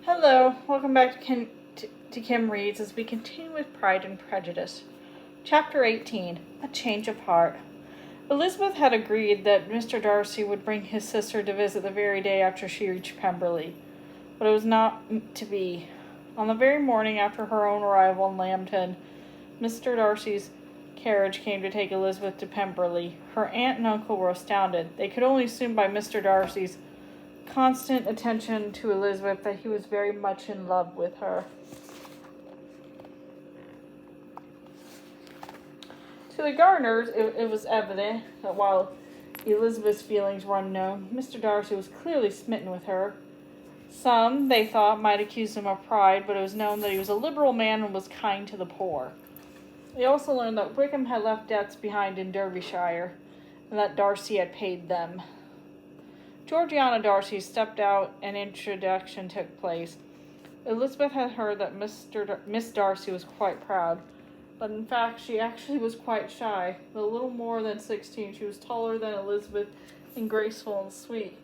Hello, welcome back to Kim Reads as we continue with Pride and Prejudice. Chapter 18, A Change of Heart. Elizabeth had agreed that Mr. Darcy would bring his sister to visit the very day after she reached Pemberley, but it was not to be. On the very morning after her own arrival in Lambton, Mr. Darcy's carriage came to take Elizabeth to Pemberley. Her aunt and uncle were astounded. They could only assume by Mr. Darcy's constant attention to Elizabeth that he was very much in love with her. To the Gardiners, it was evident that while Elizabeth's feelings were unknown, Mr. Darcy was clearly smitten with her. Some, they thought, might accuse him of pride, but it was known that he was a liberal man and was kind to the poor. They also learned that Wickham had left debts behind in Derbyshire, and that Darcy had paid them. Georgiana Darcy stepped out and introduction took place. Elizabeth had heard that Miss Darcy was quite proud, but in fact she actually was quite shy. Though a little more than 16, she was taller than Elizabeth and graceful and sweet.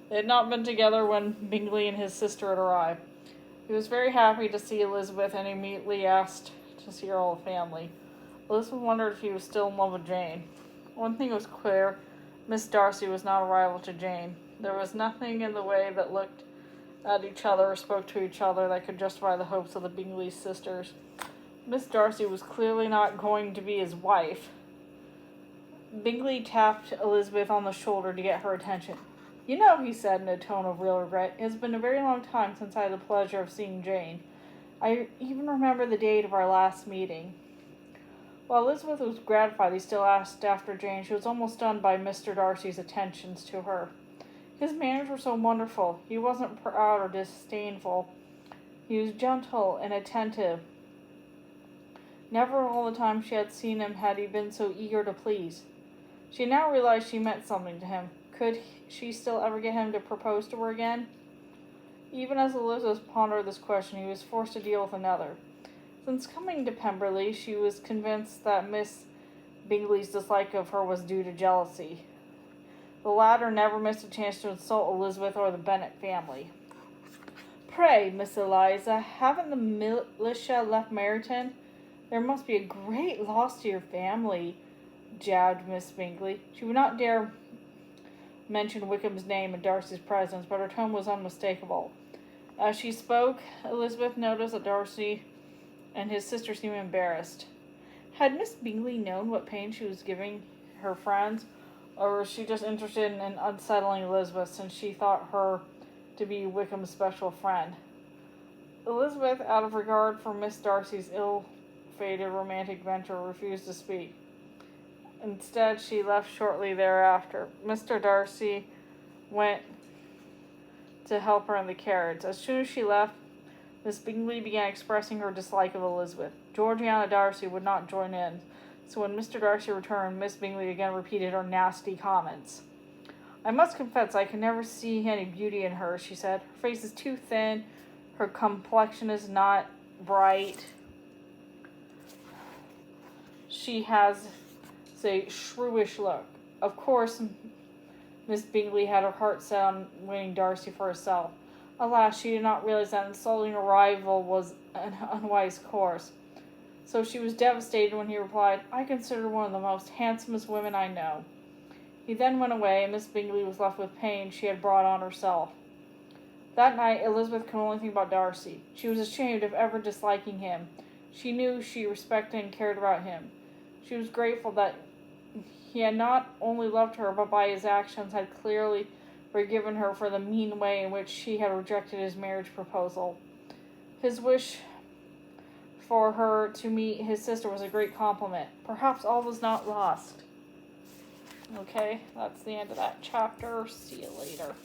They had not been together when Bingley and his sister had arrived. He was very happy to see Elizabeth and immediately asked to see her whole family. Elizabeth wondered if he was still in love with Jane. One thing was clear. Miss Darcy was not a rival to Jane. There was nothing in the way that looked at each other or spoke to each other that could justify the hopes of the Bingley sisters. Miss Darcy was clearly not going to be his wife. Bingley tapped Elizabeth on the shoulder to get her attention. "You know," he said in a tone of real regret, "it has been a very long time since I had the pleasure of seeing Jane. I even remember the date of our last meeting." While Elizabeth was gratified he still asked after Jane, she was almost stunned by Mr. Darcy's attentions to her. His manners were so wonderful. He wasn't proud or disdainful. He was gentle and attentive. Never all the time she had seen him had he been so eager to please. She now realized she meant something to him. Could she still ever get him to propose to her again? Even as Elizabeth pondered this question, he was forced to deal with another. Since coming to Pemberley, she was convinced that Miss Bingley's dislike of her was due to jealousy. The latter never missed a chance to insult Elizabeth or the Bennet family. "Pray, Miss Eliza, haven't the militia left Meryton? There must be a great loss to your family," jabbed Miss Bingley. She would not dare mention Wickham's name in Darcy's presence, but her tone was unmistakable. As she spoke, Elizabeth noticed that Darcy and his sister seemed embarrassed. Had Miss Bingley known what pain she was giving her friends, or was she just interested in unsettling Elizabeth since she thought her to be Wickham's special friend? Elizabeth, out of regard for Miss Darcy's ill-fated romantic venture, refused to speak. Instead, she left shortly thereafter. Mr. Darcy went to help her in the carriage. As soon as she left, Miss Bingley began expressing her dislike of Elizabeth. Georgiana Darcy would not join in, so when Mr. Darcy returned, Miss Bingley again repeated her nasty comments. "I must confess I can never see any beauty in her," she said. "Her face is too thin, her complexion is not bright. She has a shrewish look." Of course, Miss Bingley had her heart set on winning Darcy for herself. Alas, she did not realize that insulting a rival was an unwise course. So she was devastated when he replied, "I consider her one of the most handsomest women I know." He then went away, and Miss Bingley was left with pain she had brought on herself. That night, Elizabeth could only think about Darcy. She was ashamed of ever disliking him. She knew she respected and cared about him. She was grateful that he had not only loved her, but by his actions had clearly forgiven her for the mean way in which she had rejected his marriage proposal. His wish for her to meet his sister was a great compliment. Perhaps all was not lost. Okay, that's the end of that chapter. See you later.